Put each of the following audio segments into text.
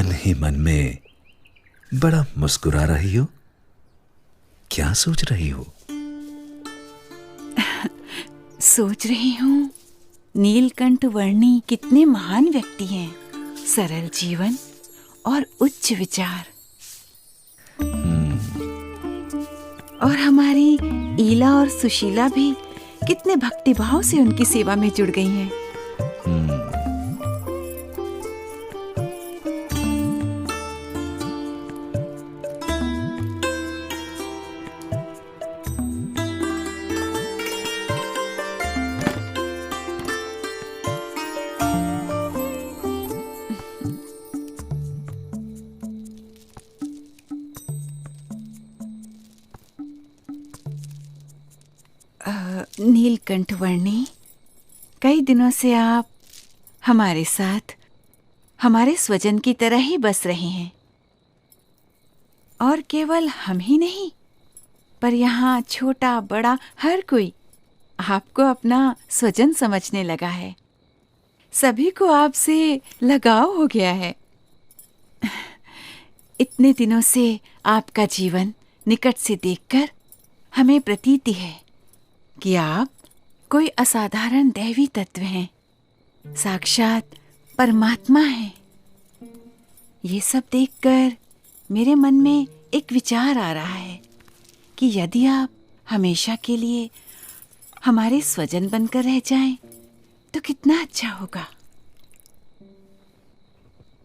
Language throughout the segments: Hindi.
मन ही मन में बड़ा मुस्कुरा रही हो। क्या सोच रही हो? सोच रही हूँ नीलकंठ वर्णी कितने महान व्यक्ति हैं, सरल जीवन और उच्च विचार। और हमारी ईला और सुशीला भी कितने भक्तिभाव से उनकी सेवा में जुड़ गई हैं। नीलकंठ वर्णी, कई दिनों से आप हमारे साथ हमारे स्वजन की तरह ही बस रहे हैं। और केवल हम ही नहीं, पर यहाँ छोटा बड़ा हर कोई आपको अपना स्वजन समझने लगा है। सभी को आपसे लगाव हो गया है। इतने दिनों से आपका जीवन निकट से देखकर हमें प्रतीति है कि आप कोई असाधारण दैवी तत्व हैं, साक्षात परमात्मा हैं। ये सब देखकर मेरे मन में एक विचार आ रहा है कि यदि आप हमेशा के लिए हमारे स्वजन बनकर रह जाएं, तो कितना अच्छा होगा।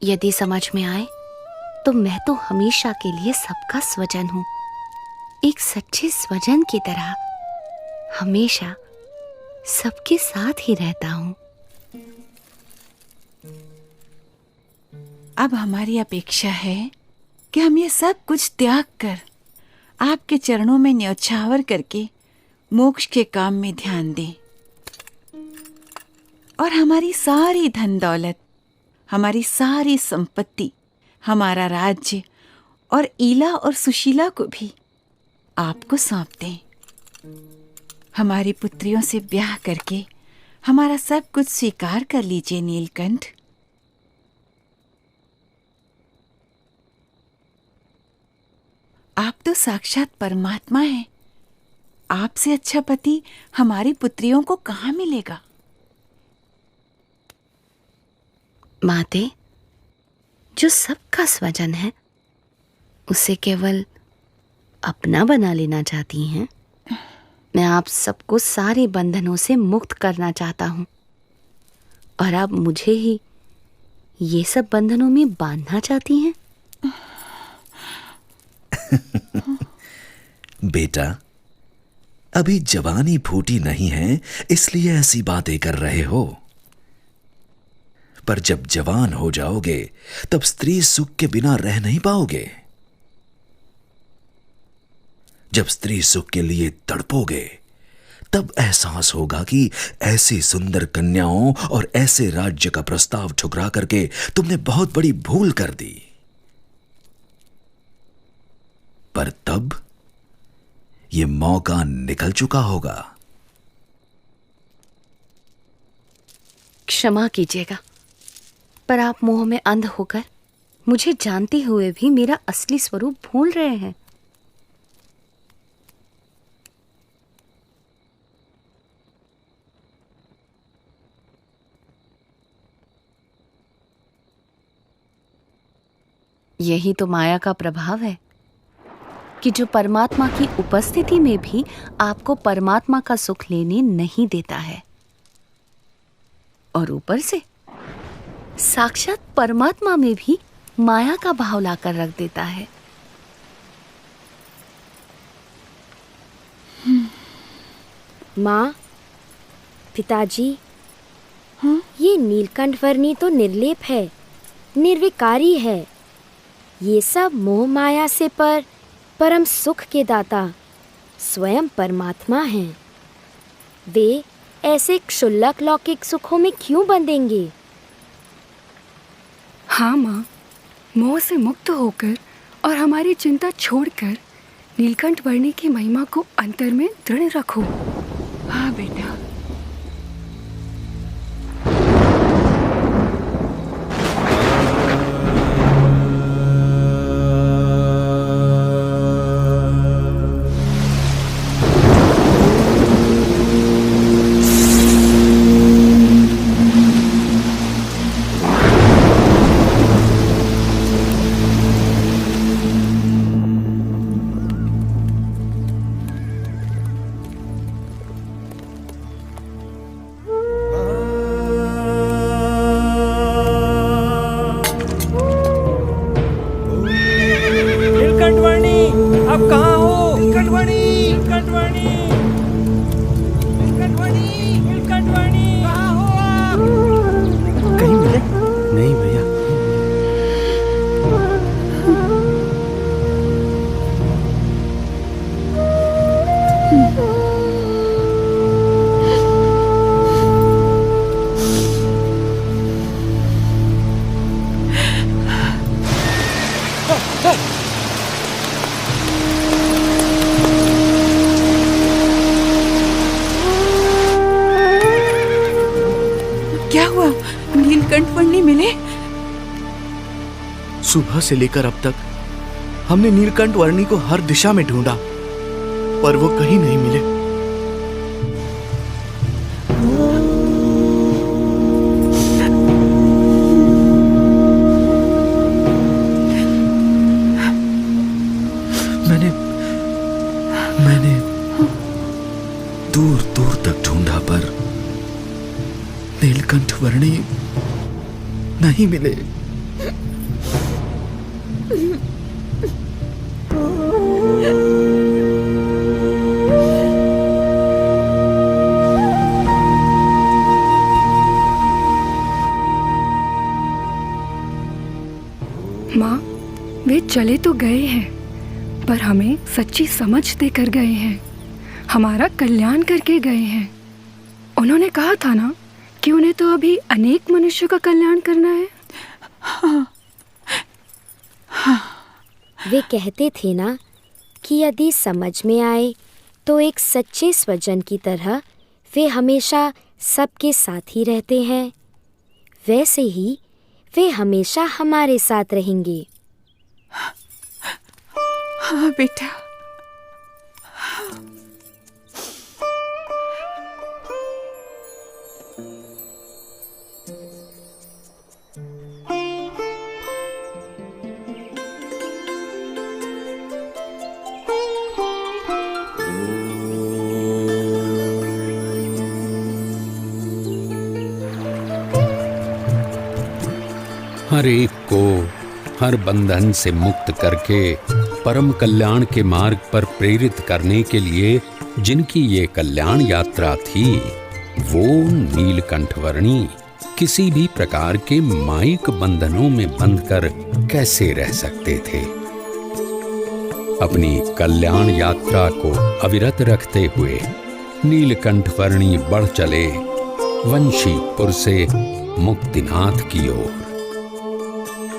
यदि समझ में आए तो मैं तो हमेशा के लिए सबका स्वजन हूँ। एक सच्चे स्वजन की तरह हमेशा सबके साथ ही रहता हूँ। अब हमारी अपेक्षा है कि हम ये सब कुछ त्याग कर आपके चरणों में न्यौछावर करके मोक्ष के काम में ध्यान दें। और हमारी सारी धन दौलत, हमारी सारी संपत्ति, हमारा राज्य और ईला और सुशीला को भी आपको सौंप दें। हमारी पुत्रियों से ब्याह करके हमारा सब कुछ स्वीकार कर लीजिए नीलकंठ। आप तो साक्षात परमात्मा हैं। आपसे अच्छा पति हमारी पुत्रियों को कहाँ मिलेगा? माते, जो सबका स्वजन है उसे केवल अपना बना लेना चाहती हैं। मैं आप सबको सारे बंधनों से मुक्त करना चाहता हूँ, और आप मुझे ही ये सब बंधनों में बांधना चाहती हैं। बेटा, अभी जवानी फूटी नहीं है, इसलिए ऐसी बातें कर रहे हो। पर जब जवान हो जाओगे तब स्त्री सुख के बिना रह नहीं पाओगे। जब स्त्री सुख के लिए तड़पोगे तब एहसास होगा कि ऐसी सुंदर कन्याओं और ऐसे राज्य का प्रस्ताव ठुकरा करके तुमने बहुत बड़ी भूल कर दी। पर तब ये मौका निकल चुका होगा। क्षमा कीजिएगा, पर आप मोह में अंध होकर मुझे जानते हुए भी मेरा असली स्वरूप भूल रहे हैं। यही तो माया का प्रभाव है कि जो परमात्मा की उपस्थिति में भी आपको परमात्मा का सुख लेने नहीं देता है, और ऊपर से साक्षात परमात्मा में भी माया का भाव लाकर रख देता है। माँ, पिताजी, ये नीलकंठ वर्णी तो निर्लेप है, निर्विकारी है। ये सब मोह माया से परम सुख के दाता स्वयं परमात्मा हैं। वे ऐसे क्षुल्लक लौकिक सुखों में क्यों बंधेंगे? हाँ माँ, मोह से मुक्त होकर और हमारी चिंता छोड़कर नीलकंठ वर्णी की महिमा को अंतर में दृढ़ रखो। हाँ बेटा। नीलकंठवर्णी मिले? सुबह से लेकर अब तक हमने नीलकंठ वर्णी को हर दिशा में ढूंढा, पर वो कहीं नहीं मिले। मैंने दूर दूर तक ढूंढा, पर नीलकंठ वर्णी नहीं मिले। माँ, वे चले तो गए हैं, पर हमें सच्ची समझ देकर गए हैं, हमारा कल्याण करके गए हैं। उन्होंने कहा था ना कि उन्हें तो अभी अनेक मनुष्यों का कल्याण करना है। वे कहते थे ना कि यदि समझ में आए तो एक सच्चे स्वजन की तरह वे हमेशा सबके साथ ही रहते हैं, वैसे ही वे हमेशा हमारे साथ रहेंगे। हाँ बेटा। हर एक को हर बंधन से मुक्त करके परम कल्याण के मार्ग पर प्रेरित करने के लिए जिनकी ये कल्याण यात्रा थी, वो नीलकंठवर्णी किसी भी प्रकार के मायिक बंधनों में बंधकर कैसे रह सकते थे। अपनी कल्याण यात्रा को अविरत रखते हुए नीलकंठवर्णी बढ़ चले वंशीपुर से मुक्तिनाथ की ओर।